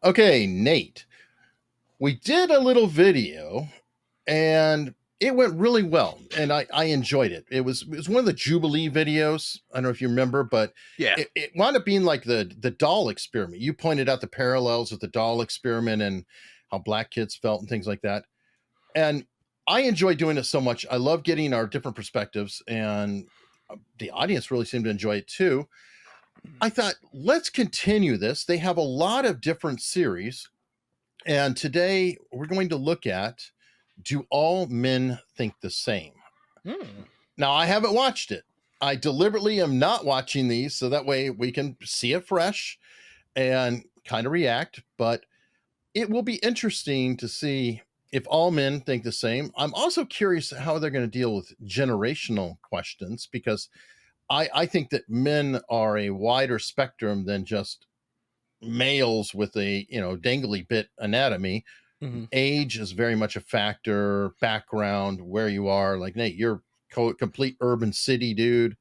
Okay, Nate, we did a little video and it went really well and I enjoyed it. It was one of the Jubilee videos. I don't know if you remember, but Yeah. it wound up being like the doll experiment. You pointed out the parallels with the doll experiment and how black kids felt and things like that. And I enjoy doing it so much. I love getting our different perspectives, and the audience really seemed to enjoy it too. I thought, let's continue this. They have a lot of different series. And today we're going to look at, do all men think the same? Now, I haven't watched it. I deliberately am not watching these so that way we can see it fresh and kind of react. But it will be interesting to see if all men think the same. I'm also curious how they're going to deal with generational questions, because I think that men are a wider spectrum than just males with a dangly bit anatomy. Age is very much a factor, background, where you are. Like Nate, you're complete urban city dude.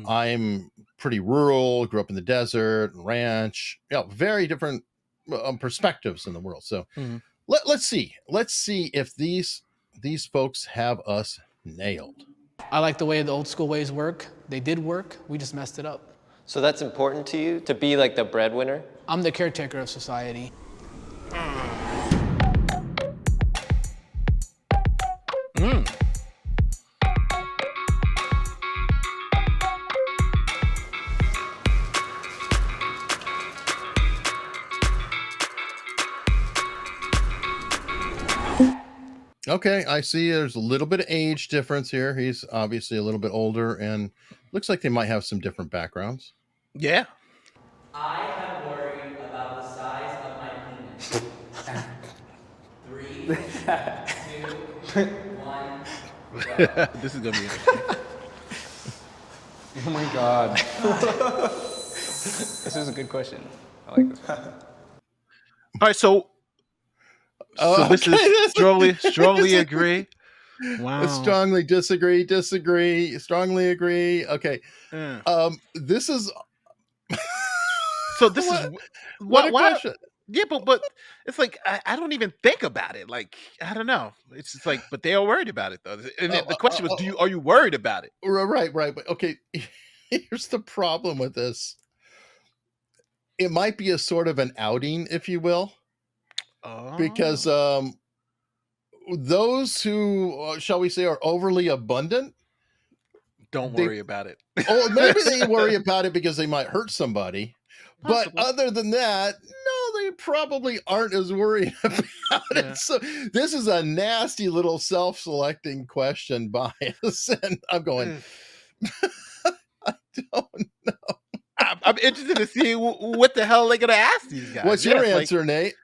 I'm pretty rural, grew up in the desert, ranch. Very different perspectives in the world. So let's see if these folks have us nailed. I like the way the old school ways work. They did work. We just messed it up. So that's important to you, to be like the breadwinner? I'm the caretaker of society. Okay, I see there's a little bit of age difference here. He's obviously a little bit older, and looks like they might have some different backgrounds. Yeah. I have worried about the size of my penis. 3, 2, 1, go. This is gonna be interesting. Oh my God. This is a good question. I like this one. All right, so this is strongly agree. Wow. Strongly disagree, strongly agree. Okay. This is So this is what a question. Yeah, but it's like I don't even think about it. Like, I don't know. It's just like, but they are worried about it though. And the question was, are you worried about it? Right. But okay, here's the problem with this. It might be a sort of an outing, if you will. Because those who, shall we say, are overly abundant, don't worry about it. Oh, maybe they worry about it because they might hurt somebody. Possibly. But other than that, no, they probably aren't as worried about it. So this is a nasty little self-selecting question bias. And I'm going, I don't know. I'm interested to see what the hell they're going to ask these guys. What's your answer, Nate?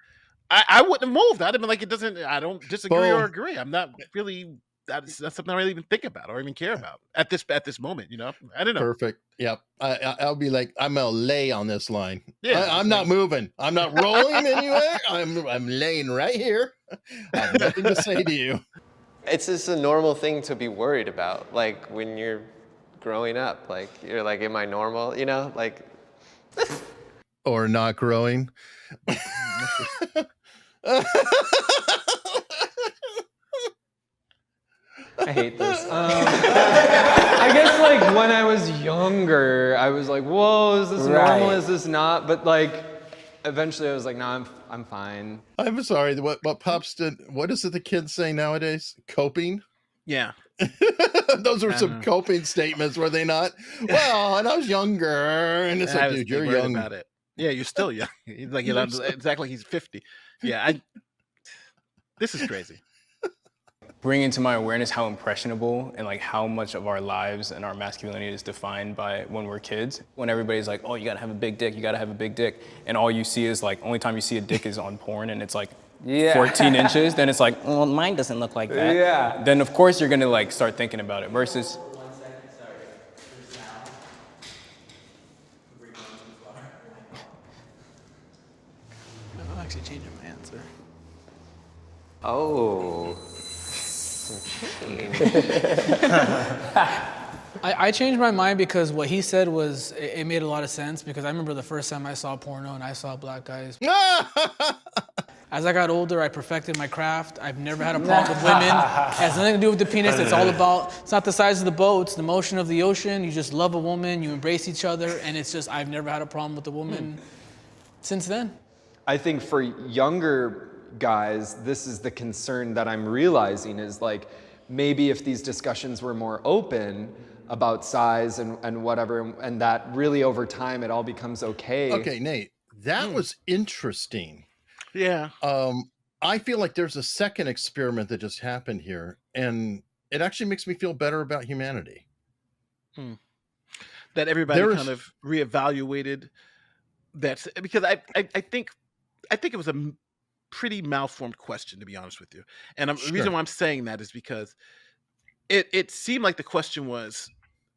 I wouldn't have moved. I'd have been like, I don't disagree or agree. I'm not really, that's something I really even think about or even care about at this moment, I don't know. Perfect. Yep. I'll be like, I'm going to lay on this line. Yeah, I'm not moving. I'm not rolling anywhere. I'm laying right here. I have nothing to say to you. It's just a normal thing to be worried about. Like when you're growing up, like you're like, am I normal? Like. Or not growing. I hate this. I guess like when I was younger, I was like, whoa, is this normal? Is this not? But like eventually I was like, no, I'm fine. I'm sorry. What Pops did, what is it the kids say nowadays? Coping? Yeah. Those were some coping statements, were they not? Well, and I was younger, and it's like, dude, you're young. About it. Yeah, you're still young. He's like, it's like he's 50. Yeah, this is crazy. Bringing to my awareness how impressionable and like how much of our lives and our masculinity is defined by when we're kids. When everybody's like, oh, you gotta have a big dick, you gotta have a big dick. And all you see is like, only time you see a dick is on porn and it's like 14 inches. Then it's like, well, mine doesn't look like that. Yeah. Then of course you're gonna like start thinking about it versus. 1 second, sorry. There's sound. I'm actually changing my answer. Oh. I changed my mind because what he said was, it made a lot of sense, because I remember the first time I saw porno and I saw black guys. As I got older, I perfected my craft. I've never had a problem with women. It has nothing to do with the penis. It's all about, it's not the size of the boat, it's the motion of the ocean. You just love a woman, you embrace each other, and it's just, I've never had a problem with a woman since then. I think for younger guys, this is the concern that I'm realizing is like, maybe if these discussions were more open about size and whatever, and that really over time it all becomes okay. Okay, Nate, that was interesting. Yeah. I feel like there's a second experiment that just happened here, and it actually makes me feel better about humanity. That everybody kind of reevaluated that, because I think it was a pretty malformed question, to be honest with you. And the reason why I'm saying that is because it seemed like the question was,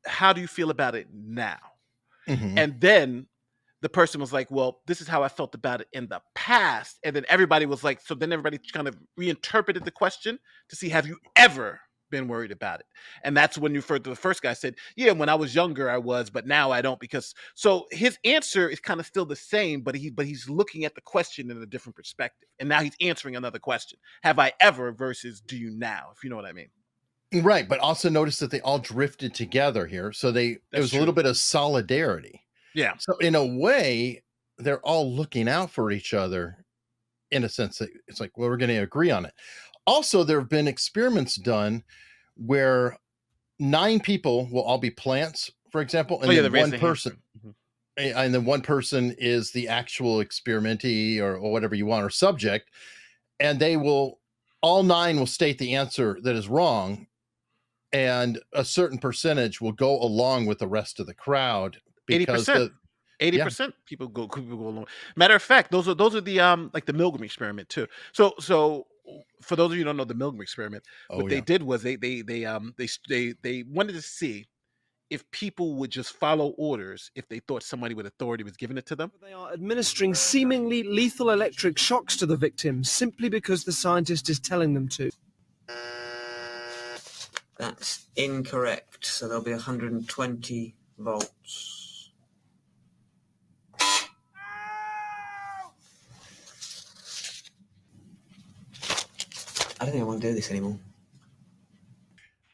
how do you feel about it now? And then the person was like, well, this is how I felt about it in the past. And then everybody was like, so then everybody kind of reinterpreted the question to see, have you ever been worried about it? And that's when you referred to the first guy said, yeah, when I was younger I was, but now I don't, because so his answer is kind of still the same, but he's looking at the question in a different perspective. And now he's answering another question. Have I ever versus do you now, if you know what I mean. Right, but also notice that they all drifted together here. So it was a little bit of solidarity. Yeah. So in a way, they're all looking out for each other in a sense that it's like, well, we're going to agree on it. Also, there have been experiments done where 9 people will all be plants, for example, and then one person, and then one person is the actual experimentee or whatever you want, or subject, and all 9 will state the answer that is wrong, and a certain percentage will go along with the rest of the crowd. 80%. 80% people go along. Matter of fact, those are the like the Milgram experiment too. So for those of you who don't know the Milgram experiment, what they did was they wanted to see if people would just follow orders if they thought somebody with authority was giving it to them. They are administering seemingly lethal electric shocks to the victims simply because the scientist is telling them to. That's incorrect. So there'll be 120 volts. I don't think I want to do this anymore.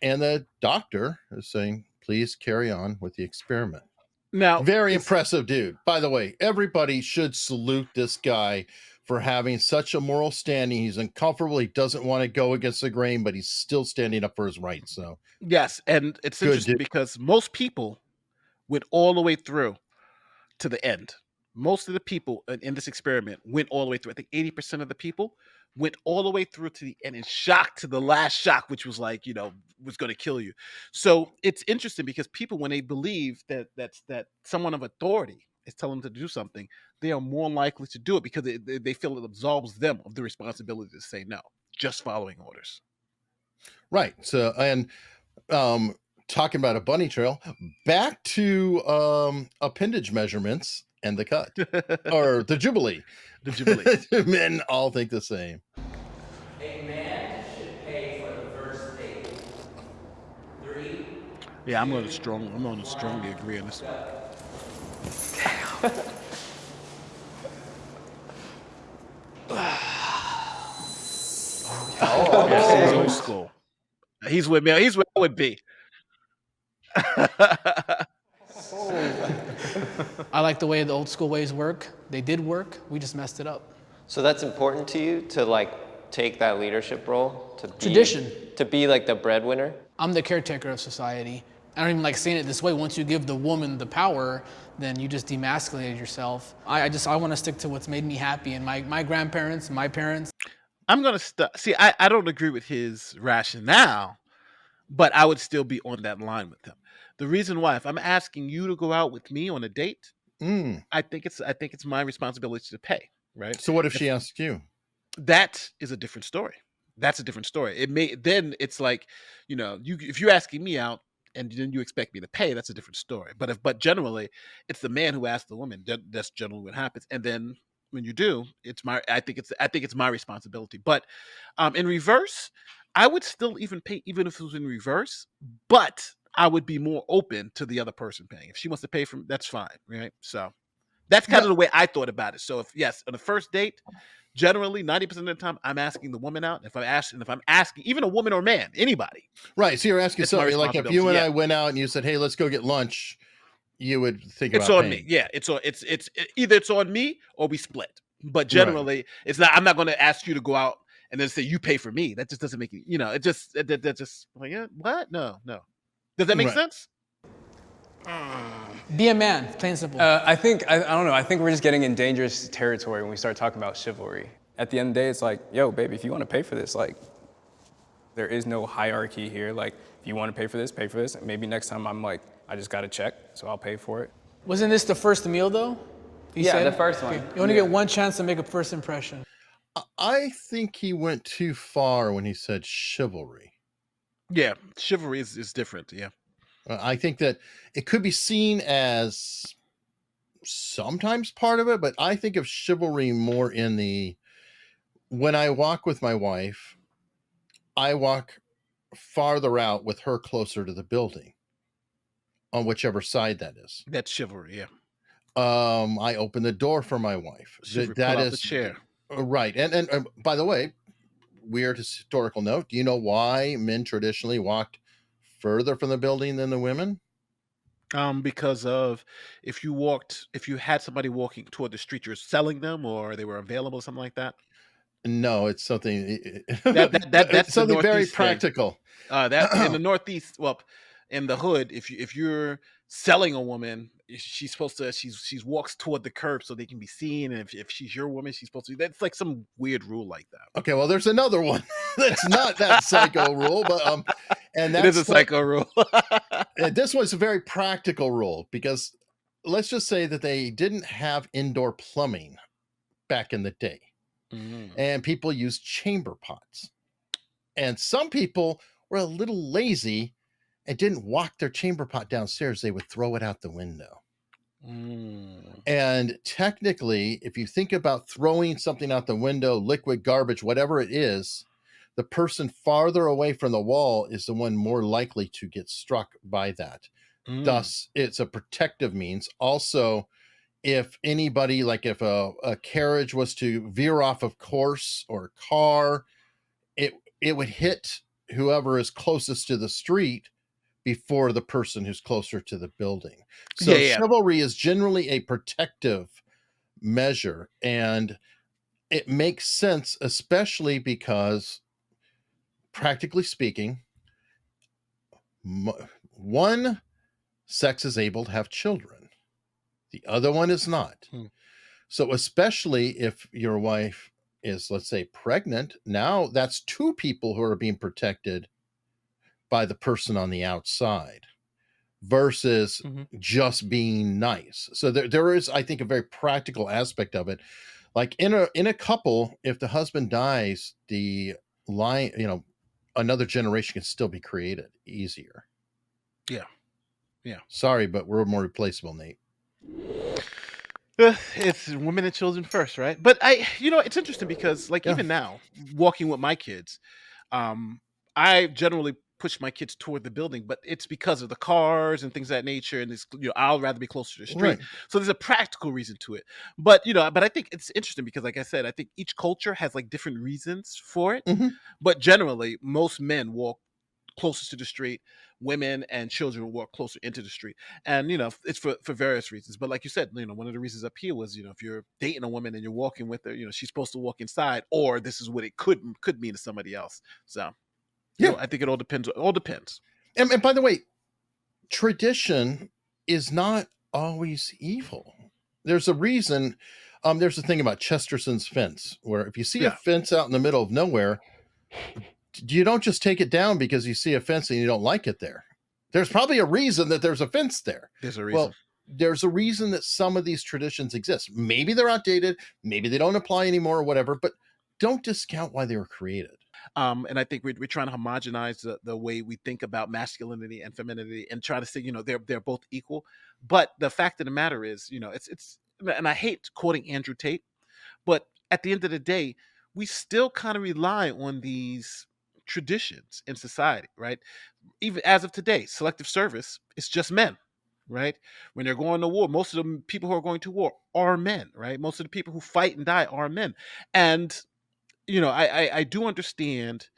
And the doctor is saying, please carry on with the experiment. Now, very impressive dude. By the way, everybody should salute this guy for having such a moral standing. He's uncomfortable. He doesn't want to go against the grain, but he's still standing up for his rights. So yes, and it's interesting because most people went all the way through to the end. Most of the people in this experiment went all the way through. I think 80% of the people went all the way through to the end and shocked to the last shock, which was like, was going to kill you. So it's interesting because people, when they believe that someone of authority is telling them to do something, they are more likely to do it because they feel it absolves them of the responsibility to say no, just following orders. Right. So, and talking about a bunny trail, back to appendage measurements and the cut, or the Jubilee. The Jubilee. Men all think the same. A man should pay for the first date. 3. Yeah, I'm going to strongly agree on this one. Yes, he's old school. He's with me. He's with B. I like the way the old school ways work. They did work. We just messed it up. So that's important to you to like take that leadership role, to be Tradition. to be like the breadwinner? I'm the caretaker of society. I don't even like saying it this way. Once you give the woman the power, then you just demasculated yourself. I want to stick to what's made me happy, and my grandparents, my parents. I'm going to see, I don't agree with his rationale, but I would still be on that line with him. The reason why, if I'm asking you to go out with me on a date, I think it's my responsibility to pay, right? So what if she asks you? That is a different story. That's a different story. Then it's like, if you're asking me out and then you expect me to pay, that's a different story. But generally, it's the man who asks the woman. That's generally what happens. And then when you do, I think it's my responsibility. But in reverse, I would still even pay, even if it was in reverse. But I would be more open to the other person paying. If she wants to pay for, that's fine, right? So that's kind of the way I thought about it. So if yes, on the first date, generally 90% of the time, I'm asking the woman out. If I'm asking even a woman or man, anybody, Right. So you're asking it's my something like if responsibility. you and Yeah, I went out and you said, "Hey, let's go get lunch," you would think it's about on me. paying. Yeah, either it's on me or we split. But Right. generally, it's not. I'm not going to ask you to go out and then say you pay for me. That just doesn't make it. It just that just like yeah, what? No. Does that make Right. sense? Be a man, plain and simple. I think, I don't know, I think we're just getting in dangerous territory when we start talking about chivalry. At the end of the day, it's like, yo, baby, if you want to pay for this, like, there is no hierarchy here. Like, if you want to pay for this, pay for this. Maybe next time I'm like, I just got a check, so I'll pay for it. Wasn't this the first meal though? You Yeah, said? the first one. You only get one chance to make a first impression. I think he went too far when he said chivalry. Yeah, chivalry is different. Yeah. I think that it could be seen as sometimes part of it, but I think of chivalry more in the when I walk with my wife, I walk farther out with her closer to the building on whichever side that is. That's chivalry. Yeah. I open the door for my wife. Chivalry, That pull out the is chair. right. And by the way, weird historical note. Do you know why men traditionally walked further from the building than the women? Because of if you had somebody walking toward the street, you're selling them or they were available, something like that. No, it's something. That's It's the something very Northeast thing. practical. That in the Northeast, well, in the hood, if you're selling a woman, she's supposed to she's walks toward the curb so they can be seen, and if she's your woman, she's supposed to. That's like some weird rule like that. Okay, well, there's another one that's not that psycho rule, but and It is a that's like psycho rule. this one's a very practical rule because let's just say that they didn't have indoor plumbing back in the day, and people used chamber pots, and some people were a little lazy and didn't walk their chamber pot downstairs. They would throw it out the window. And technically, if you think about throwing something out the window, liquid, garbage, whatever it is, the person farther away from the wall is the one more likely to get struck by that. Thus, it's a protective means. Also, if anybody, like if a carriage was to veer off of course or a car, it would hit whoever is closest to the street before the person who's closer to the building. So chivalry is generally a protective measure, and it makes sense, especially because practically speaking, one sex is able to have children, the other one is not. So especially if your wife is, let's say, pregnant, now that's two people who are being protected by the person on the outside versus just being nice. So there is, I think, a very practical aspect of it. Like in a couple, if the husband dies, the line, another generation can still be created easier. Yeah. Sorry, but we're more replaceable, Nate. It's women and children first, right? But it's interesting because even now, walking with my kids, I generally push my kids toward the building, but it's because of the cars and things of that nature. And it's, I'll rather be closer to the street. Right. So there's a practical reason to it. But, but I think it's interesting because, like I said, I think each culture has like different reasons for it. But generally, most men walk closest to the street. Women and children walk closer into the street. And, it's for various reasons. But like you said, one of the reasons up here was, if you're dating a woman and you're walking with her, she's supposed to walk inside, or this is what it could mean to somebody else. So I think it all depends. It all depends. And by the way, tradition is not always evil. There's a reason. There's a thing about Chesterton's fence, where if you see a fence out in the middle of nowhere, you don't just take it down because you see a fence and you don't like it there. There's probably a reason that there's a fence there. There's a reason. Well, there's a reason that some of these traditions exist. Maybe they're outdated. Maybe they don't apply anymore or whatever, but don't discount why they were created. And I think we're trying to homogenize the way we think about masculinity and femininity and try to say, they're both equal. But the fact of the matter is, it's and I hate quoting Andrew Tate, but at the end of the day, we still kind of rely on these traditions in society, right? even as of today, selective service is just men, right? When they're going to war, most of the people who are going to war are men, right? Most of the people who fight and die are men. And, I do understand,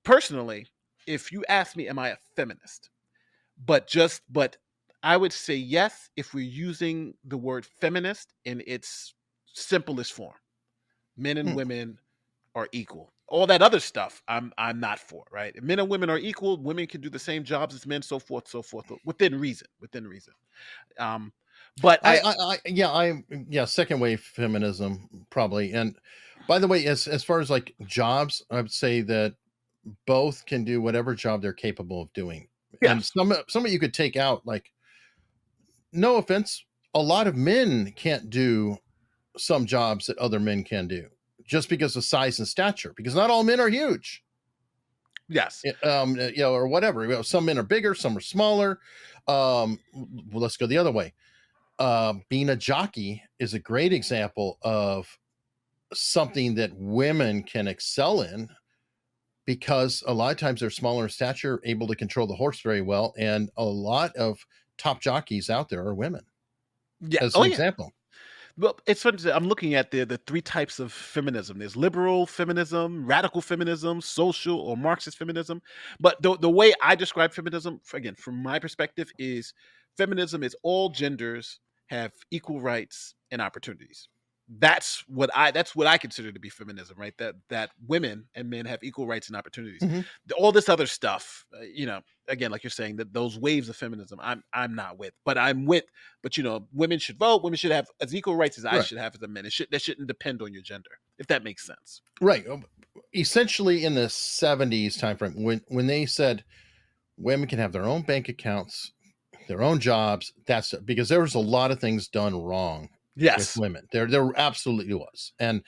personally, if you ask me, am I a feminist? But I would say yes if we're using the word feminist in its simplest form. Men and Hmm. women are equal. All that other stuff, I'm not for, right? If men and women are equal, women can do the same jobs as men, so forth, within reason, within reason. Um, but Yeah, second wave feminism probably. And by the way, as far as like jobs, I would say that both can do whatever job they're capable of doing. And yes, some of you could take out, like, no offense, a lot of men can't do some jobs that other men can do just because of size and stature, because not all men are huge. yes, Or whatever. Some men are bigger, some are smaller. Well, let's go the other way. Being a jockey is a great example of something that women can excel in, because a lot of times they're smaller in stature, able to control the horse very well, and a lot of top jockeys out there are women, yeah. as Oh an yeah. example. Well, it's funny. I'm looking at the three types of feminism. There's liberal feminism, radical feminism, social or Marxist feminism. But the way I describe feminism, again, from my perspective, is feminism is all genders have equal rights and opportunities. That's what I consider to be feminism, right? That women and men have equal rights and opportunities. Mhm. All this other stuff, again, like you're saying, that those waves of feminism, I'm not with, but I'm with. But women should vote. Women should have as equal rights as I Right. should have as a man. That shouldn't depend on your gender, if that makes sense. Right. Essentially, in the 70s timeframe, when they said women can have their own bank accounts, their own jobs, that's because there was a lot of things done wrong with Yes. women. There absolutely was. And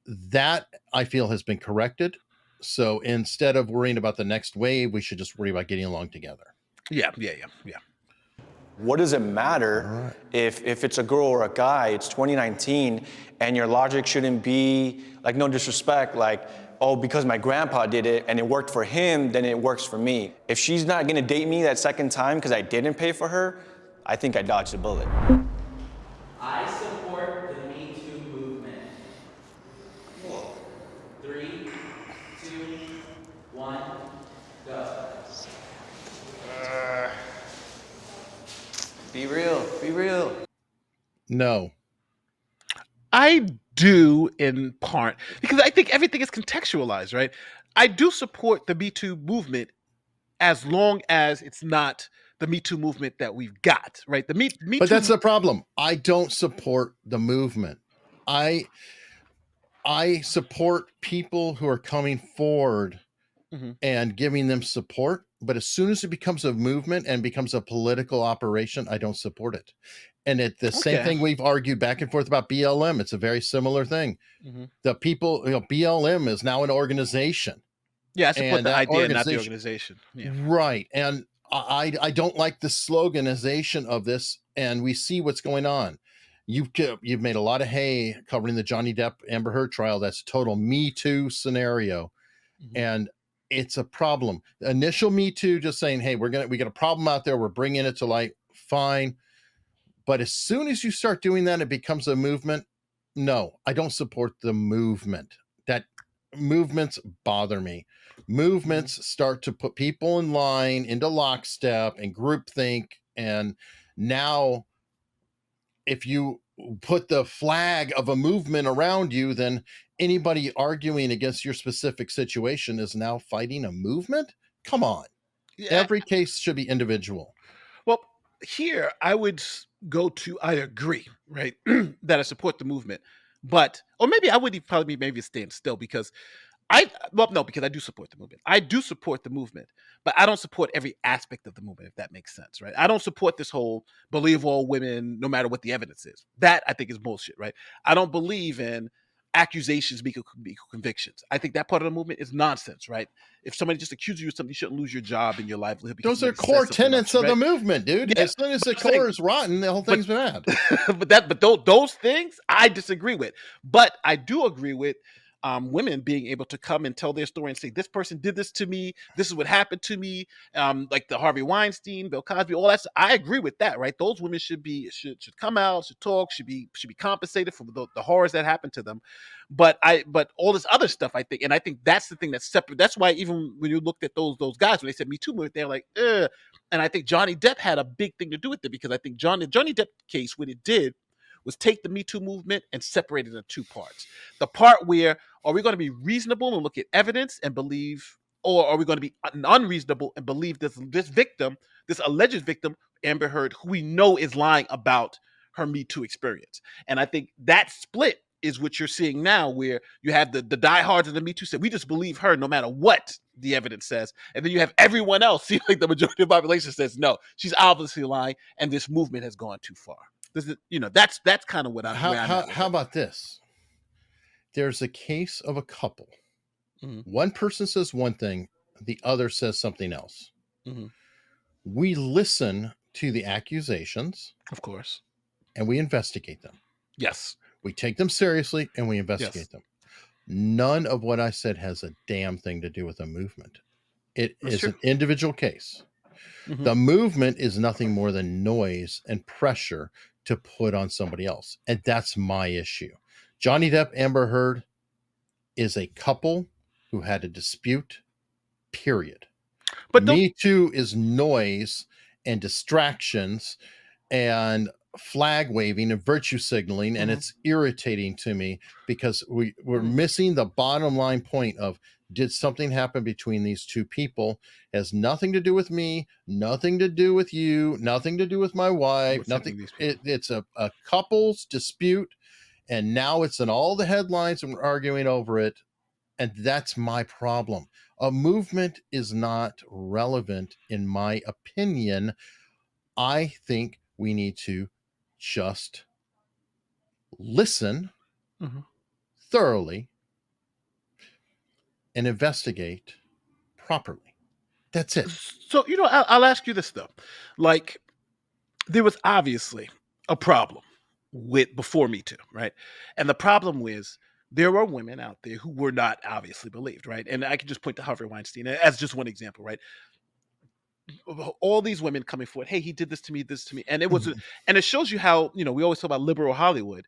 that, I feel, has been corrected. So instead of worrying about the next wave, we should just worry about getting along together. Yeah. What does it matter Alright. if it's a girl or a guy? It's 2019, and your logic shouldn't be, like, no disrespect, like, oh, because my grandpa did it and it worked for him, then it works for me. If she's not gonna date me that second time because I didn't pay for her, I think I dodged a bullet. I support the Me Too movement. 3, 2, 1, go. Be real, be real. No. I do, in part, because I think everything is contextualized, right? I do support the Me Too movement as long as it's not the Me Too movement that we've got, right? The Me But Too. that's the problem. I don't support the movement. I support people who are coming forward Mhm. and giving them support. But as soon as it becomes a movement and becomes a political operation, I don't support it. And it's the same Okay. thing we've argued back and forth about BLM. It's a very similar thing. Mhm. The people, BLM is now an organization. Yeah, I support And the that idea, not the organization, organization. Yeah. right? And I don't like the sloganization of this. And we see what's going on. You've made a lot of hay covering the Johnny Depp Amber Heard trial. That's a total Me Too scenario, Mhm. and it's a problem. The initial Me Too, just saying, "Hey, we got a problem out there. We're bringing it to light." Fine, but as soon as you start doing that, it becomes a movement. No, I don't support the movement. That movements bother me. Movements start to put people in line into lockstep and groupthink, and now if you put the flag of a movement around you, then anybody arguing against your specific situation is now fighting a movement. Come on. Yeah. Every case should be individual. Well, here I would go to I agree, right? That I support the movement, or maybe I would probably maybe stand still because because I do support the movement. I do support the movement, but I don't support every aspect of the movement, if that makes sense, right? I don't support this whole believe all women, no matter what the evidence is. That I think is bullshit, right? I don't believe in accusations be convictions. I think that part of the movement is nonsense, right? If somebody just accuses you of something, you shouldn't lose your job and your livelihood. Because Those are somebody says core something about tenets you, of the right? movement, dude. Yeah, As soon as but the I'm saying- core is rotten, the whole thing's bad. but those things I disagree with. But I do agree with women being able to come and tell their story and say, this person did this to me, this is what happened to me, like the Harvey Weinstein, Bill Cosby, all that. I agree with that, right? Those women should come out, should talk, should be compensated for the horrors that happened to them. But all this other stuff, I think that's the thing that's separate. That's why even when you looked at those guys, when they said Me Too movement, they're like, ugh. And I think Johnny Depp had a big thing to do with it, because I think Johnny Depp case, what it did was take the Me Too movement and separate it into two parts. The part where, are we going to be reasonable and look at evidence and believe, or are we going to be unreasonable and believe this victim, this alleged victim, Amber Heard, who we know is lying about her Me Too experience? And I think that split is what you're seeing now, where you have the diehards of the Me Too say, we just believe her no matter what the evidence says. And then you have everyone else, see, like the majority of the population says, no, she's obviously lying, and this movement has gone too far. That's kind of what I'm. How about this? There's a case of a couple. Mm-hmm. One person says one thing, the other says something else. Mm-hmm. We listen to the accusations, of course, and we investigate them. Yes. We take them seriously and we investigate them. None of what I said has a damn thing to do with a movement. It is an individual case. Mm-hmm. The movement is nothing more than noise and pressure to put on somebody else. And that's my issue. Johnny Depp, Amber Heard is a couple who had a dispute, period. But Me Too is noise and distractions and flag waving and virtue signaling, and it's irritating to me, because we're missing the bottom line point of, did something happen between these two people? It has nothing to do with me, nothing to do with you, nothing to do with my wife, nothing. It's a couple's dispute, and now it's in all the headlines and we're arguing over it. And that's my problem. A movement is not relevant, in my opinion. I think we need to just listen thoroughly and investigate properly. That's it. So, I'll ask you this though. Like, there was obviously a problem before Me Too, right? And the problem was, there were women out there who were not obviously believed, right? And I can just point to Harvey Weinstein as just one example, right? All these women coming forward, hey, he did this to me, and it was, and it shows you how, we always talk about liberal Hollywood,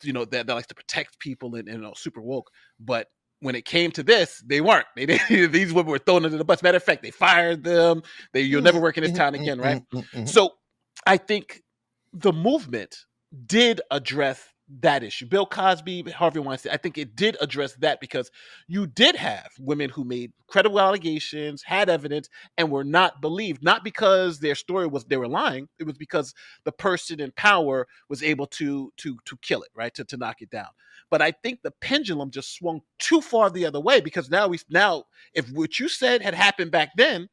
that likes to protect people and super woke, but when it came to this, they weren't. These women were thrown under the bus. Matter of fact, they fired them. You'll never work in this town again, right? So I think the movement did address that issue. Bill Cosby, Harvey Weinstein, I think it did address that, because you did have women who made credible allegations, had evidence, and were not believed, not because their story was they were lying. It was because the person in power was able to kill it, right? To knock it down. But I think the pendulum just swung too far the other way, because now if what you said had happened back then,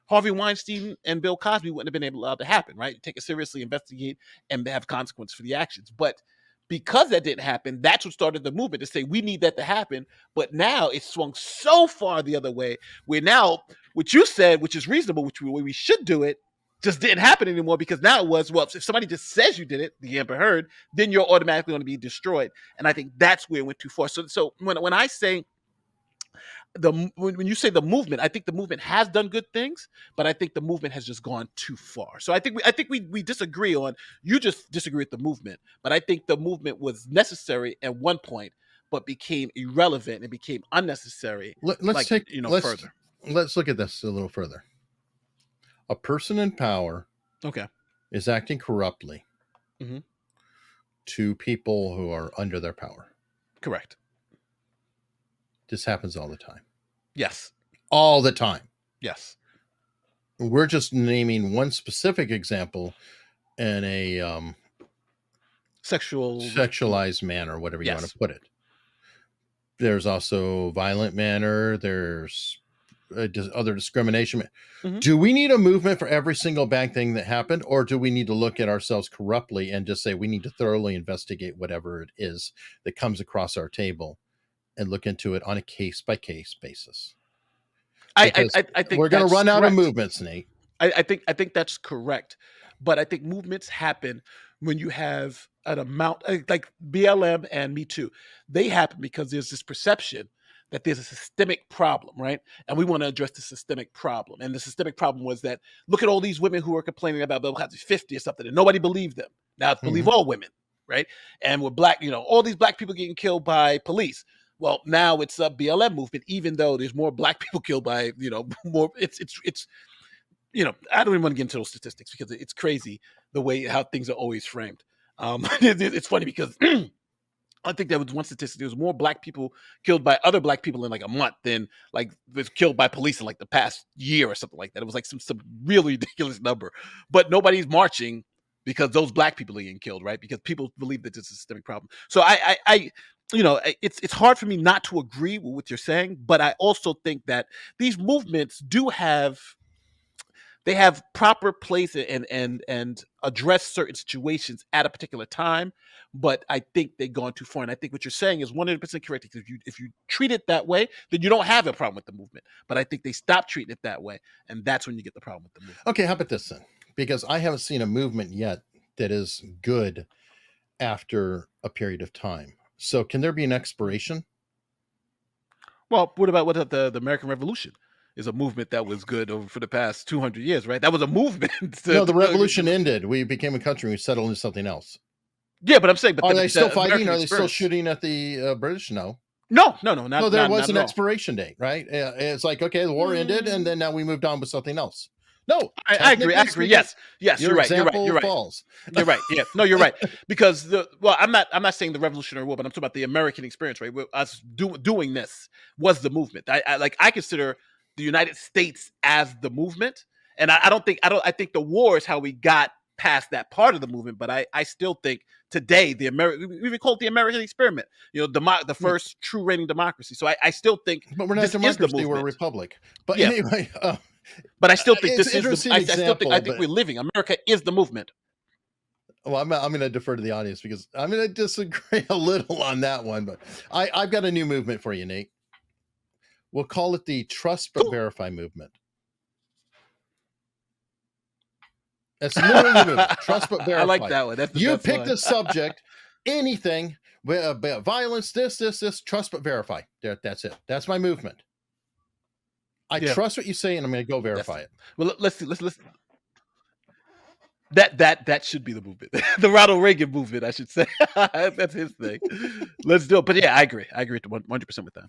Harvey Weinstein and Bill Cosby wouldn't have been allowed to happen, right? Take it seriously, investigate, and have consequence for the actions. But because that didn't happen, that's what started the movement to say, we need that to happen. But now it's swung so far the other way, where now what you said, which is reasonable, which we should do it, just didn't happen anymore, because now it was, well, if somebody just says you did it, the Amber Heard, then you're automatically going to be destroyed. And I think that's where it went too far. So when I say, when you say the movement, I think the movement has done good things, but I think the movement has just gone too far. So I think we disagree on, you just disagree with the movement, but I think the movement was necessary at one point, but became irrelevant and became unnecessary. Further. Let's look at this a little further. A person in power, is acting corruptly to people who are under their power. Correct. This happens all the time. Yes. All the time. Yes. We're just naming one specific example in a sexualized manner, whatever you want to put it. There's also violent manner. There's other discrimination. Do we need a movement for every single bad thing that happened, or do we need to look at ourselves corruptly and just say we need to thoroughly investigate whatever it is that comes across our table and look into it on a case-by-case basis? I think we're going to run out of movements, Nate. I think that's correct, but I think movements happen when you have an amount like BLM and Me Too. They happen because there's this perception that there's a systemic problem, right? And we want to address the systemic problem. And the systemic problem was that look at all these women who are complaining about Bill Cosby 50 or something, and nobody believed them. Now it's believe all women, right? And with black, all these black people getting killed by police. Well, now it's a BLM movement, even though there's more black people killed by, more. It's I don't even want to get into those statistics because it's crazy the way how things are always framed. It's funny because I think there was one statistic. There was more black people killed by other black people in like a month than like was killed by police in like the past year or something like that. It was like some really ridiculous number, but nobody's marching because those black people are getting killed, right? Because people believe that it's a systemic problem. So it's hard for me not to agree with what you're saying, but I also think that these movements do have proper place and address certain situations at a particular time, but I think they've gone too far. And I think what you're saying is 100% correct. If you treat it that way, then you don't have a problem with the movement. But I think they stop treating it that way, and that's when you get the problem with the movement. Okay, how about this then? Because I haven't seen a movement yet that is good after a period of time. So can there be an expiration? Well, what about the American Revolution? Is a movement that was good over for the past 200 years, right? That was a movement. No, the revolution ended. We became a country. We settled into something else. Yeah, but I'm saying, are they still fighting? Are they still shooting at the British? No. No. There was an expiration date, right? It's like, okay, the war ended, and then now we moved on with something else. No, I agree. Yes, you're right. You're right. Falls. You're right. Yeah, no, you're right. Because I'm not saying the Revolutionary War, but I'm talking about the American experience, right? Us doing this was the movement. I consider the United States as the movement, and I think the war is how we got past that part of the movement. But I still think today we even call it the American experiment. The first true reigning democracy. So I still think, but we're not a democracy, we're a republic. But yeah. Anyway. But I still think this is I think we're living. America is the movement. Well, I'm going to defer to the audience because I'm going to disagree a little on that one. But I've got a new movement for you, Nate. We'll call it the Trust But Verify movement. That's literally the movement. Trust But Verify. I like that one. You pick the subject, anything, violence, this, Trust But Verify. That's it. That's my movement. I trust what you say, and I'm going to go verify it. Well, let's see. Let's that should be the movement. The Ronald Reagan movement, I should say. That's his thing. Let's do it. But yeah, I agree 100% with that.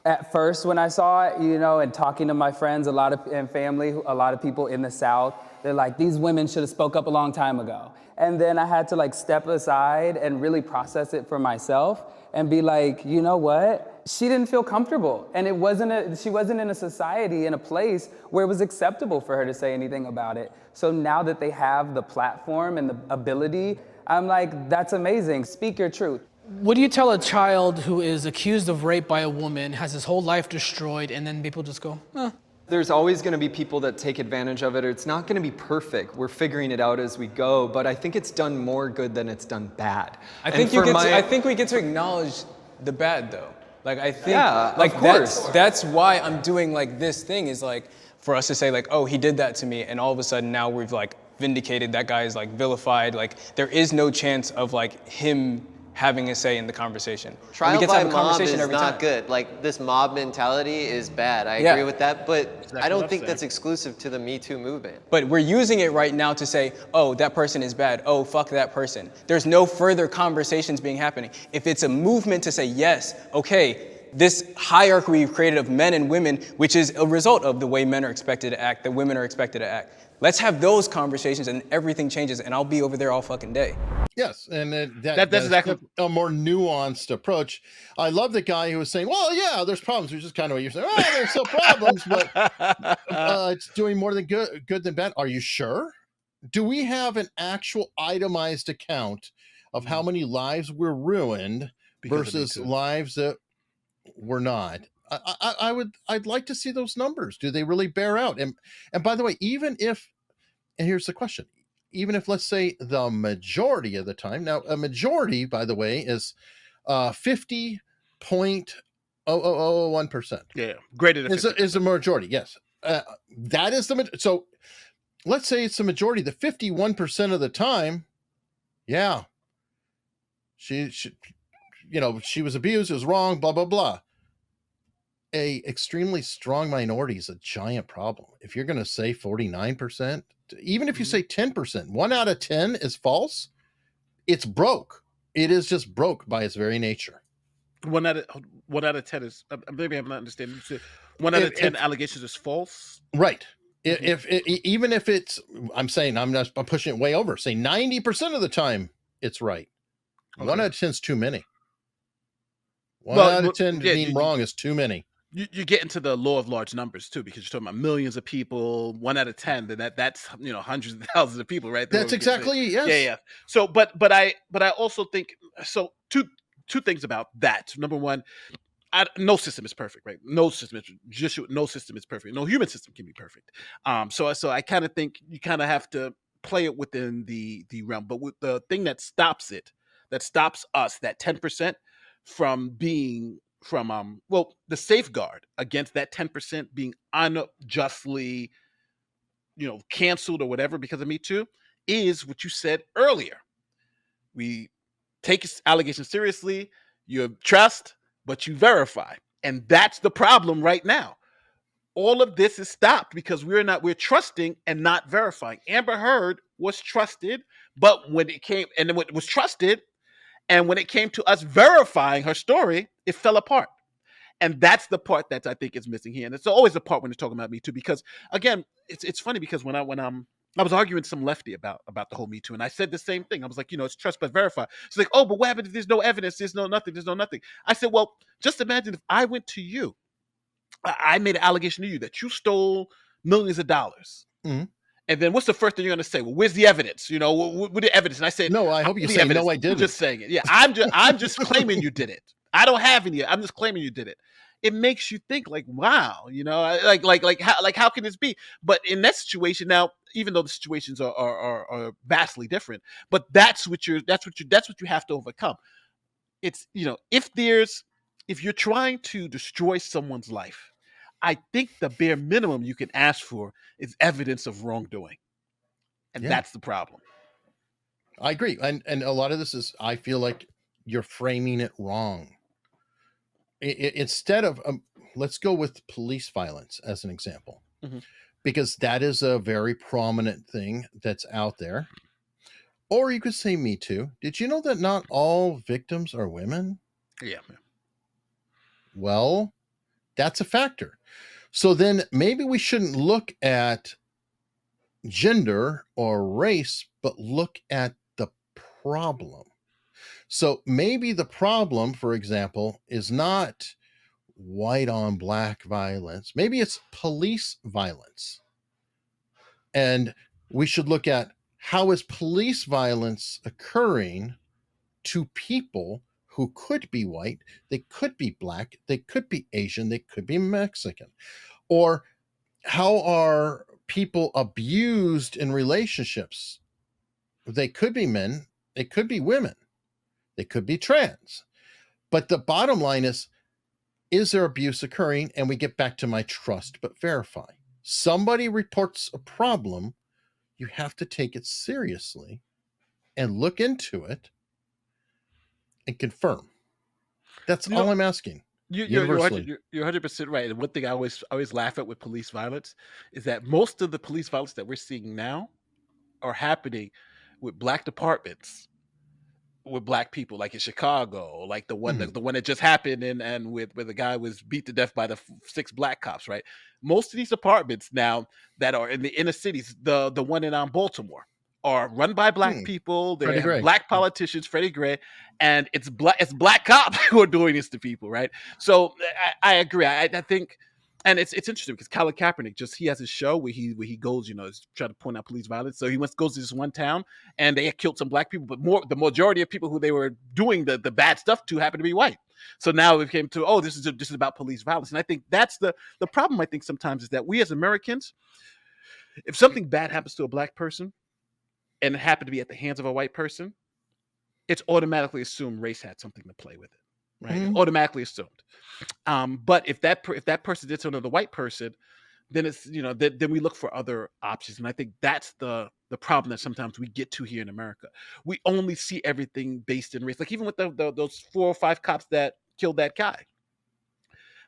At first, when I saw it, and talking to my friends, and family, a lot of people in the South, they're like, these women should have spoke up a long time ago. And then I had to step aside and really process it for myself and be like, you know what? She didn't feel comfortable. And she wasn't in a society, in a place where it was acceptable for her to say anything about it. So now that they have the platform and the ability, I'm like, that's amazing. Speak your truth. What do you tell a child who is accused of rape by a woman, has his whole life destroyed, and then people just go, There's always going to be people that take advantage of it. It's not going to be perfect. We're figuring it out as we go, but I think it's done more good than it's done bad. I think we get to acknowledge the bad, though. I think, of course. That's why I'm doing this thing is for us to say oh, he did that to me, and all of a sudden now we've vindicated that guy is vilified. There is no chance of him having a say in the conversation. Trial by mob is not good. This mob mentality is bad. I agree with that, but I don't think that's exclusive to the Me Too movement. But we're using it right now to say, oh, that person is bad. Oh, fuck that person. There's no further conversations being happening. If it's a movement to say, yes, okay, this hierarchy we've created of men and women, which is a result of the way men are expected to act, that women are expected to act. Let's have those conversations and everything changes, and I'll be over there all fucking day. Yes, and that's exactly a more nuanced approach. I love the guy who was saying, well, yeah, there's problems, which is kind of what you're saying. Oh, there's still problems, but it's doing more than good than bad. Are you sure? Do we have an actual itemized account of how many lives were ruined versus lives that were not? I'd like to see those numbers. Do they really bear out? And by the way, even if, and here's the question, even if let's say the majority of the time, now a majority, by the way, is 50.0001%. Yeah, greater than 50%. Is a majority, yes. That is so let's say it's the majority. The 51% of the time, yeah, she she was abused, it was wrong, blah blah blah. A extremely strong minority is a giant problem. If you're going to say 49%, even if you say 10%, 1 out of 10 is false, it's broke. It is just broke by its very nature. 1 out of 10 is maybe I'm not understanding. You said 1 out of 10 allegations is false. Right. Even if it's, I'm saying I'm pushing it way over. Say 90% of the time it's right. Okay. 1 out of 10 is too many. 1 out of 10 being wrong is too many. You get into the law of large numbers too, because you're talking about millions of people. 1 out of 10, then that's hundreds of thousands of people, right? That's exactly yes. Yeah. So, but I also think so. Two things about that. Number one, no system is perfect, right? No system is perfect. No human system can be perfect. So I kind of think you kind of have to play it within the realm. But with the thing that stops us, that 10% from being the safeguard against that 10% being unjustly, canceled or whatever because of Me Too, is what you said earlier. We take allegations seriously, you trust, but you verify. And that's the problem right now. All of this is stopped because we're trusting and not verifying. Amber Heard was trusted, but when it came to us verifying her story, it fell apart. And that's the part that I think is missing here. And it's always the part when they're talking about Me Too, because again, it's funny because when I was arguing some lefty about the whole Me Too, and I said the same thing. I was like, it's trust but verify. She's like, oh, but what happens if there's no evidence? There's no nothing. I said, well, just imagine if I went to you, I made an allegation to you that you stole millions of dollars. Mm-hmm. And then what's the first thing you're going to say? Well, where's the evidence? What the evidence? And I said, no, I hope you say, evidence. No, I didn't. I'm just saying it. Yeah, I'm just claiming you did it. I don't have any. I'm just claiming you did it. It makes you think like, wow, how can this be? But in that situation now, even though the situations are vastly different, but that's what you have to overcome. It's, if you're trying to destroy someone's life, I think the bare minimum you can ask for is evidence of wrongdoing. And that's the problem. I agree. And a lot of this is, I feel like you're framing it wrong. Instead of, let's go with police violence as an example, because that is a very prominent thing that's out there. Or you could say Me Too. Did you know that not all victims are women? Yeah. Well, that's a factor. So then maybe we shouldn't look at gender or race, but look at the problem. So maybe the problem, for example, is not white on black violence. Maybe it's police violence. And we should look at, how is police violence occurring to people who could be white, they could be black, they could be Asian, they could be Mexican? Or how are people abused in relationships? They could be men, they could be women, they could be trans. But the bottom line is there abuse occurring? And we get back to my trust but verify. Somebody reports a problem, you have to take it seriously and look into it and confirm. That's all I'm asking. You're 100% right. And one thing I always laugh at with police violence is that most of the police violence that we're seeing now are happening with black departments, with black people, like in Chicago, like the one that just happened, and where the guy was beat to death by the 6 black cops. Right. Most of these departments now that are in the inner cities, the one in Baltimore, are run by black people. They're black politicians, Freddie Gray, and it's black cops who are doing this to people, right? So I agree. I think, and it's interesting because Colin Kaepernick he has his show where he goes, trying to point out police violence. So he goes to this one town and they had killed some black people, but the majority of people who they were doing the bad stuff to happened to be white. So now it came to, this is about police violence, and I think that's the problem. I think sometimes is that we as Americans, if something bad happens to a black person, and it happened to be at the hands of a white person, it's automatically assumed race had something to play with it, right? Automatically assumed. But if that person did something to the white person, then it's then we look for other options, and I think that's the problem that sometimes we get to here in America. We only see everything based in race, like even with those 4 or 5 cops that killed that guy.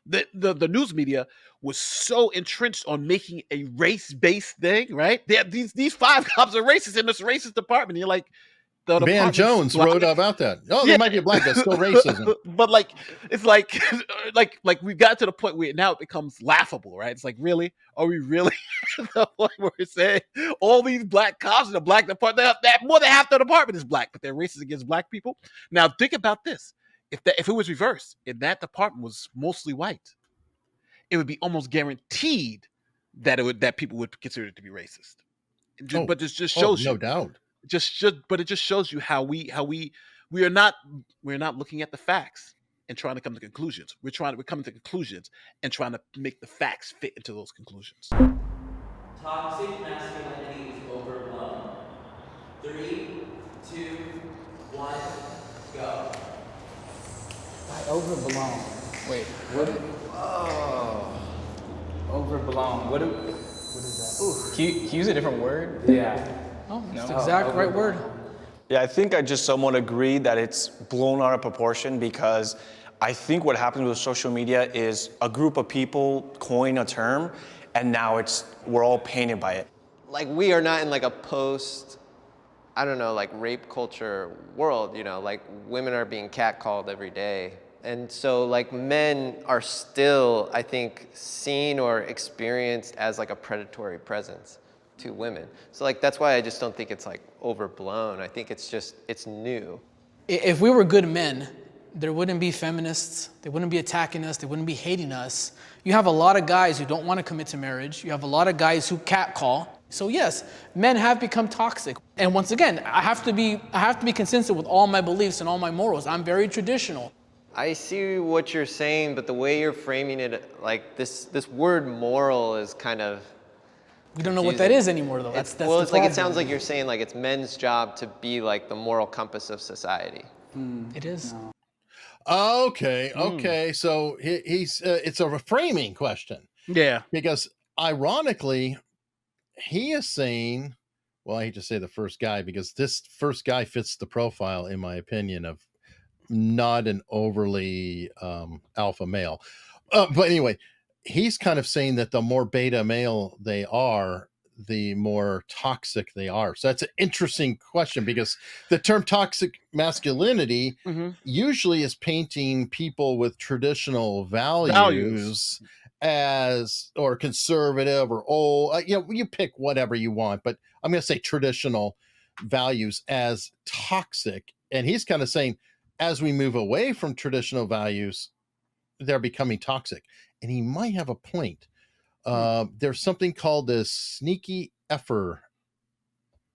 The news media was so entrenched on making a race-based thing, right? These 5 cops are racist in this racist department. And you're like, the Van department's Jones black. wrote about that. Oh, Yeah. they might be black, but still racism. But like, it's like, like we've got to the point where now it becomes laughable, right? It's like, really? Are we really at the point where we're saying all these black cops in the black department, that more than half the department is black, but they're racist against black people? Now think about this. If it was reversed, if that department was mostly white, it would be almost guaranteed that people would consider it to be racist. But this just shows no you, doubt. but it just shows you how we're not looking at the facts and trying to come to conclusions. We're coming to conclusions and trying to make the facts fit into those conclusions. Toxic masculinity is overblown. 3, 2, 1, go. By overblown. Wait, overblown. What is that? Can you use a different word? Yeah. Oh, that's the exact right word. Yeah, I think I just somewhat agree that it's blown out of proportion, because I think what happens with social media is a group of people coin a term, and now we're all painted by it. Like, we are not in like a post, I don't know, like rape culture world, like women are being catcalled every day. And so like men are still, I think, seen or experienced as like a predatory presence to women. So like, that's why I just don't think it's like overblown. I think it's new. If we were good men, there wouldn't be feminists, they wouldn't be attacking us, they wouldn't be hating us. You have a lot of guys who don't want to commit to marriage. You have a lot of guys who catcall. So yes, men have become toxic. And once again, I have to be consistent with all my beliefs and all my morals. I'm very traditional. I see what you're saying, but the way you're framing it, like this word moral is kind of We don't know what that is anymore, though. That's well, the it's like, it problem. sounds like you're saying like it's men's job to be like the moral compass of society. It is. Okay. So he's it's a reframing question. Yeah. Because ironically, he is saying, well, I hate to say the first guy, because this first guy fits the profile, in my opinion, of not an overly alpha male. But anyway, he's kind of saying that the more beta male they are, the more toxic they are. So that's an interesting question, because the term toxic masculinity usually is painting people with traditional values as, or conservative or old, you pick whatever you want, but I'm going to say traditional values as toxic. And he's kind of saying, as we move away from traditional values, they're becoming toxic. And he might have a point. There's something called the sneaky effer.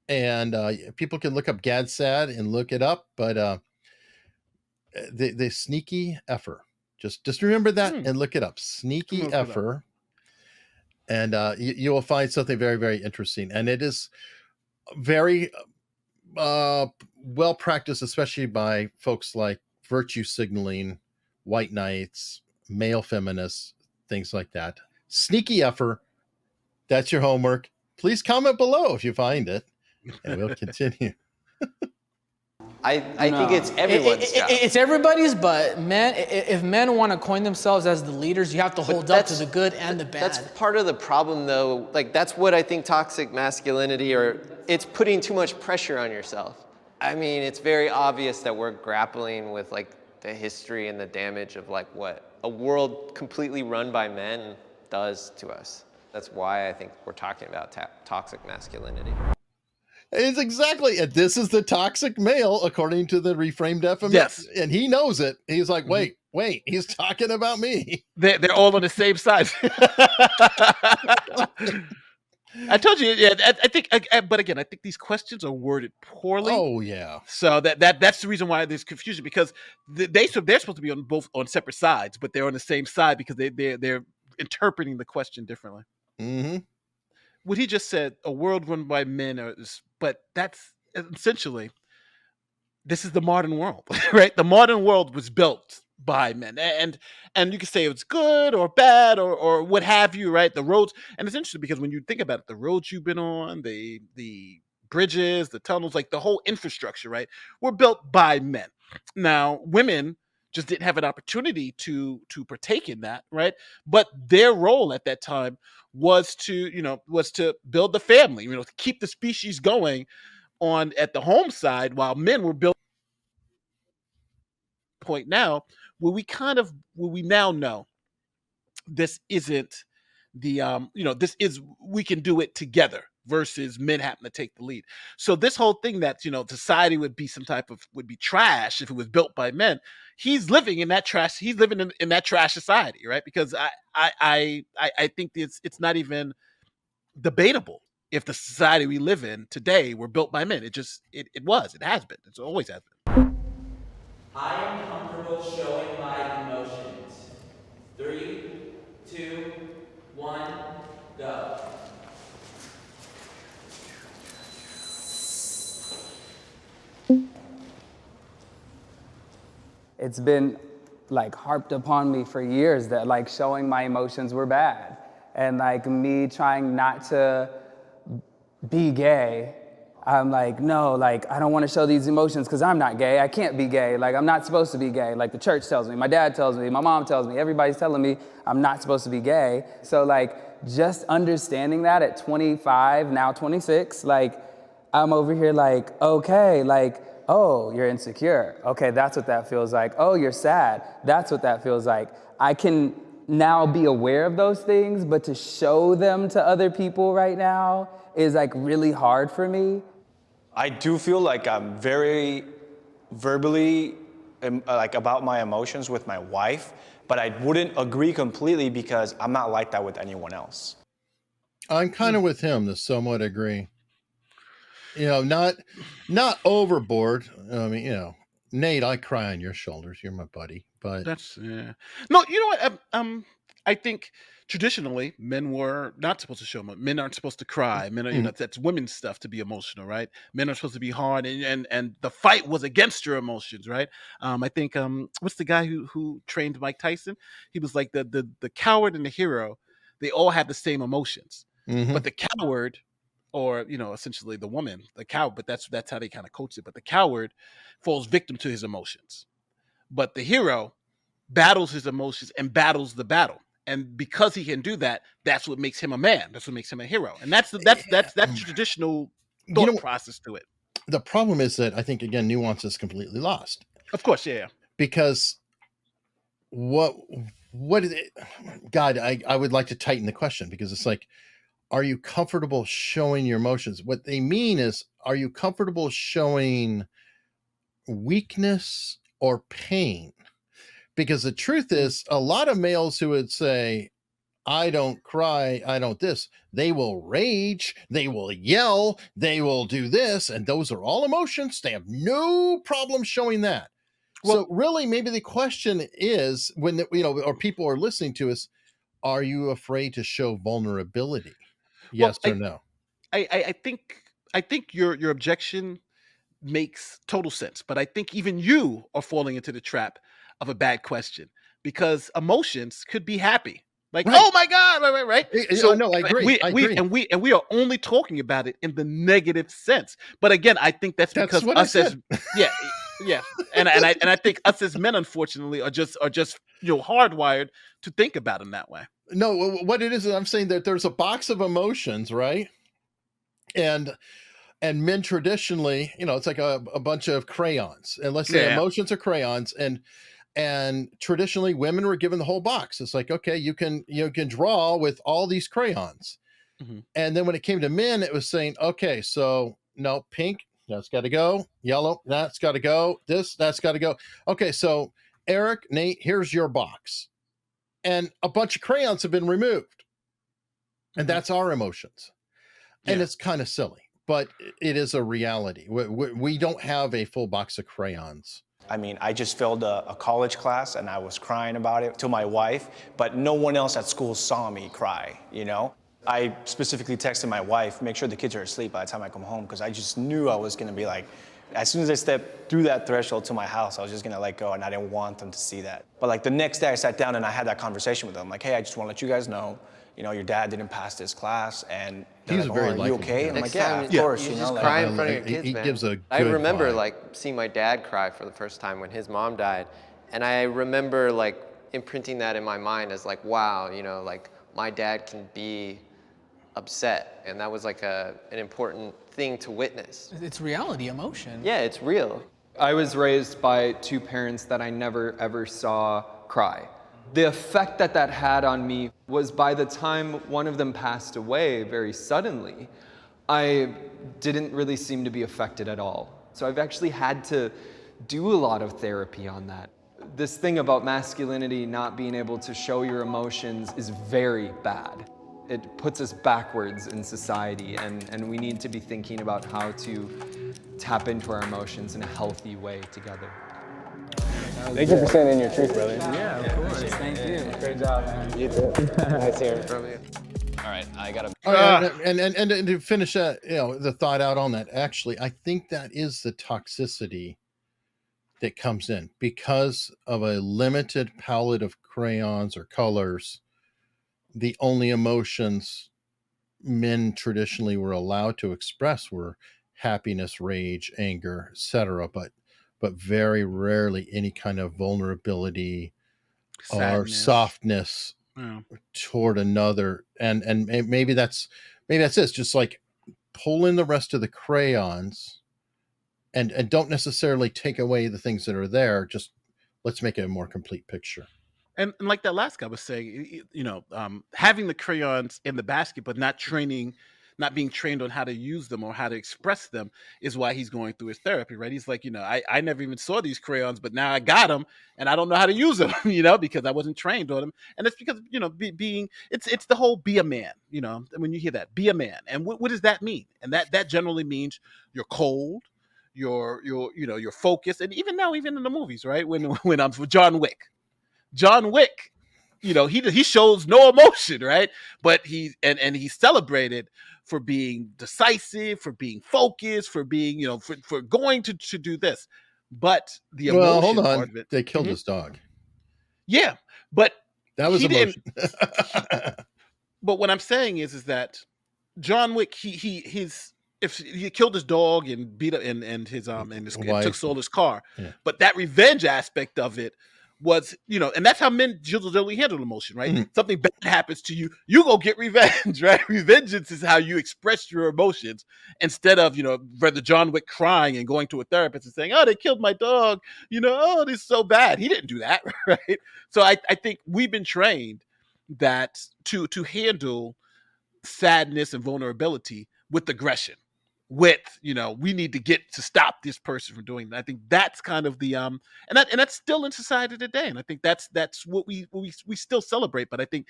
And people can look up GADSAD and look it up, but the sneaky effer. Just remember that and look it up. Sneaky effer. And you will find something very, very interesting. And it is very well practiced, especially by folks like virtue signaling, white knights, male feminists, things like that. Sneaky effer. That's your homework. Please comment below if you find it, and we'll continue. I think it's everyone's job. It's everybody's, but if men want to coin themselves as the leaders, you have to hold up to the good and the bad. That's part of the problem, though. Like, that's what I think toxic masculinity, or it's putting too much pressure on yourself. I mean, it's very obvious that we're grappling with like the history and the damage of like what a world completely run by men does to us. That's why I think we're talking about toxic masculinity. It's exactly, and this is the toxic male, according to the reframed definition. Yes. And he knows it. He's like, wait, he's talking about me. They're all on the same side. I told you, yeah. I think, but again, I think these questions are worded poorly. Oh yeah. So that's the reason why there's confusion, because they're supposed to be on separate sides, but they're on the same side because they're interpreting the question differently. Mm-hmm. What he just said, a world run by men, but that's essentially, this is the modern world, right? The modern world was built by men, and you can say it's good or bad or what have you, right? The roads, and it's interesting because when you think about it, the roads you've been on, the bridges, the tunnels, like the whole infrastructure, right, were built by men. Now, women just didn't have an opportunity to partake in that, right? But their role at that time was to build the family, to keep the species going on at the home side, while men were building point now where we now know this isn't this is, we can do it together versus men having to take the lead. So this whole thing that society would be trash if it was built by men, he's living in that trash, in that trash society, right? Because I think it's not even debatable if the society we live in today were built by men. It has been, it's always has been. I am comfortable showing my emotions. 3, 2, 1, go. It's been like harped upon me for years that like showing my emotions were bad. And like me trying not to be gay, I'm like, no, like I don't want to show these emotions because I'm not gay. I can't be gay. Like I'm not supposed to be gay. Like the church tells me, my dad tells me, my mom tells me, everybody's telling me I'm not supposed to be gay. So like just understanding that at 25, now 26, like I'm over here like, okay, like, oh, you're insecure. Okay, that's what that feels like. Oh, you're sad. That's what that feels like. I can now be aware of those things, but to show them to other people right now is like really hard for me. I do feel like I'm very verbally like about my emotions with my wife, but I wouldn't agree completely because I'm not like that with anyone else. I'm kind of with him to somewhat agree. Not overboard. I mean, Nate, I cry on your shoulders. You're my buddy, but That's yeah. No, you know what? I think traditionally men were not supposed to show men aren't supposed to cry. Men are, that's women's stuff to be emotional, right? Men are supposed to be hard, and the fight was against your emotions, right? I think what's the guy who trained Mike Tyson? He was like the coward and the hero. They all have the same emotions, but the coward, or essentially the woman, the coward. But that's how they kind of coach it. But the coward falls victim to his emotions, but the hero battles his emotions and battles the battle. And because he can do that, that's what makes him a man. That's what makes him a hero. And that's the traditional thought process to it. The problem is that I think, again, nuance is completely lost. Of course, yeah. Because what is it? God, I would like to tighten the question, because it's like, are you comfortable showing your emotions? What they mean is, are you comfortable showing weakness or pain? Because the truth is, a lot of males who would say, I don't cry, I don't this, they will rage, they will yell, they will do this, and those are all emotions. They have no problem showing that. So really, maybe the question is, when or people are listening to us, are you afraid to show vulnerability? Yes or no? I think your objection makes total sense, but I think even you are falling into the trap of a bad question, because emotions could be happy, like oh my god, right. So no, I agree. We are only talking about it in the negative sense. But again, I think that's because what us I as said. yeah, and I think us as men, unfortunately, are just hardwired to think about them that way. No, what it is I'm saying that there's a box of emotions, right? And men traditionally, it's like a bunch of crayons, and let's say emotions are crayons, and traditionally women were given the whole box. It's like, okay, you can draw with all these crayons. And then when it came to men, it was saying, okay, so no, pink, that's got to go. Yellow, that's got to go. That's got to go. Okay, so Eric, Nate, here's your box. And a bunch of crayons have been removed. And that's our emotions. And it's kind of silly, but it is a reality. We don't have a full box of crayons. I mean, I just failed a college class and I was crying about it to my wife, but no one else at school saw me cry, I specifically texted my wife, make sure the kids are asleep by the time I come home, because I just knew I was going to be like As soon as I stepped through that threshold to my house, I was just gonna let go, and I didn't want them to see that. But like the next day I sat down and I had that conversation with them. Like, hey, I just wanna let you guys know, your dad didn't pass this class, and they're He's like, very are you likable. okay? And I'm Next like, yeah, time of course, you just cry in front of your He kids, man. gives a I good remember vibe. like seeing my dad cry for the first time when his mom died, and I remember like imprinting that in my mind as like, wow, like my dad can be upset, and that was like an important thing to witness. It's reality, emotion. Yeah, it's real. I was raised by two parents that I never ever saw cry. The effect that that had on me was by the time one of them passed away very suddenly, I didn't really seem to be affected at all. So I've actually had to do a lot of therapy on that. This thing about masculinity not being able to show your emotions is very bad. It puts us backwards in society, and we need to be thinking about how to tap into our emotions in a healthy way together. Thank you for saying your truth, brother. Yeah, of course. Thank you. Great job, man. You too. Nice hearing from you. All right, I gotta. And to finish that, the thought out on that, actually, I think that is the toxicity that comes in because of a limited palette of crayons or colors. The only emotions men traditionally were allowed to express were happiness, rage, anger, etc. But very rarely any kind of vulnerability or Sadness. softness Yeah. toward another. And maybe that's it. It's just like pull in the rest of the crayons and don't necessarily take away the things that are there. Just let's make it a more complete picture. And like that last guy was saying, having the crayons in the basket, but not being trained on how to use them or how to express them is why he's going through his therapy, right? He's like, I never even saw these crayons, but now I got them and I don't know how to use them, because I wasn't trained on them. And it's because, it's the whole be a man, when you hear that, be a man. And what does that mean? And that generally means you're cold, you're focused. And even now, even in the movies, right? When I'm John Wick, he shows no emotion, right? But he's celebrated for being decisive, for being focused, for being, for going to do this. But the emotion Well, hold part on. of it, They killed his dog. yeah, but That was he didn't. emotion. But what I'm saying is that John Wick, if he killed his dog and beat up and his and Wife. stole his car, Yeah. but that revenge aspect of it was, and that's how men generally handle emotion, right? Mhm. Something bad happens to you, you go get revenge, right? Revengeance is how you express your emotions instead of, rather John Wick crying and going to a therapist and saying, oh, they killed my dog, oh, this is so bad. He didn't do that, right? So I think we've been trained that to handle sadness and vulnerability with aggression, with we need to get to stop this person from doing that. I think that's kind of the and that's still in society today, and I think that's what we still celebrate. But I think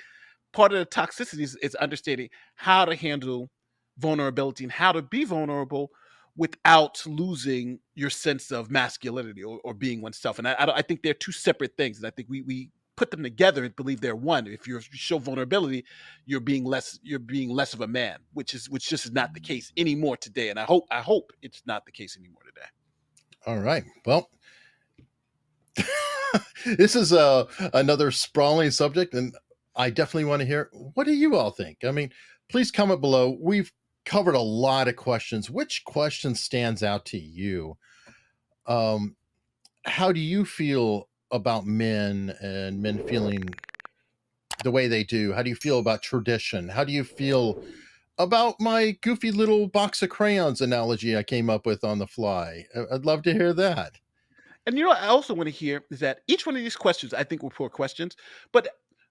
part of the toxicity is understanding how to handle vulnerability and how to be vulnerable without losing your sense of masculinity or being oneself. And I think they're two separate things, and I think we put them together and believe they're one. If you show vulnerability, you're being less of a man, which just is not the case anymore today. And I hope it's not the case anymore today. All right. Well, this is another sprawling subject, and I definitely want to hear, what do you all think? I mean, please comment below. We've covered a lot of questions. Which question stands out to you? How do you feel about men and men feeling the way they do? How do you feel about tradition? How do you feel about my goofy little box of crayons analogy I came up with on the fly? I'd love to hear that. And I also want to hear is that each one of these questions, I think, were poor questions, but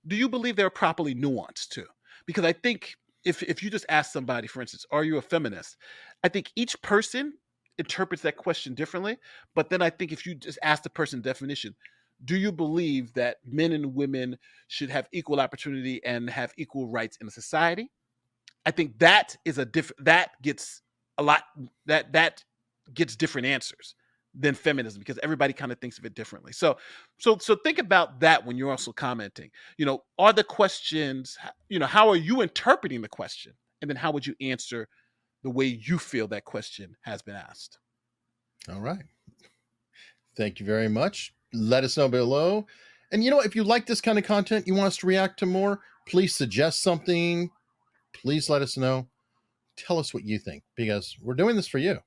do you believe they're properly nuanced too? Because I think if you just ask somebody, for instance, are you a feminist? I think each person interprets that question differently. But then I think if you just ask the person definition, do you believe that men and women should have equal opportunity and have equal rights in a society? I think that is that gets a lot that gets different answers than feminism, because everybody kind of thinks of it differently. So think about that when you're also commenting. Are the questions, how are you interpreting the question? And then how would you answer the way you feel that question has been asked? All right. Thank you very much. Let us know below. And if you like this kind of content, you want us to react to more, please suggest something. Please let us know. Tell us what you think, because we're doing this for you.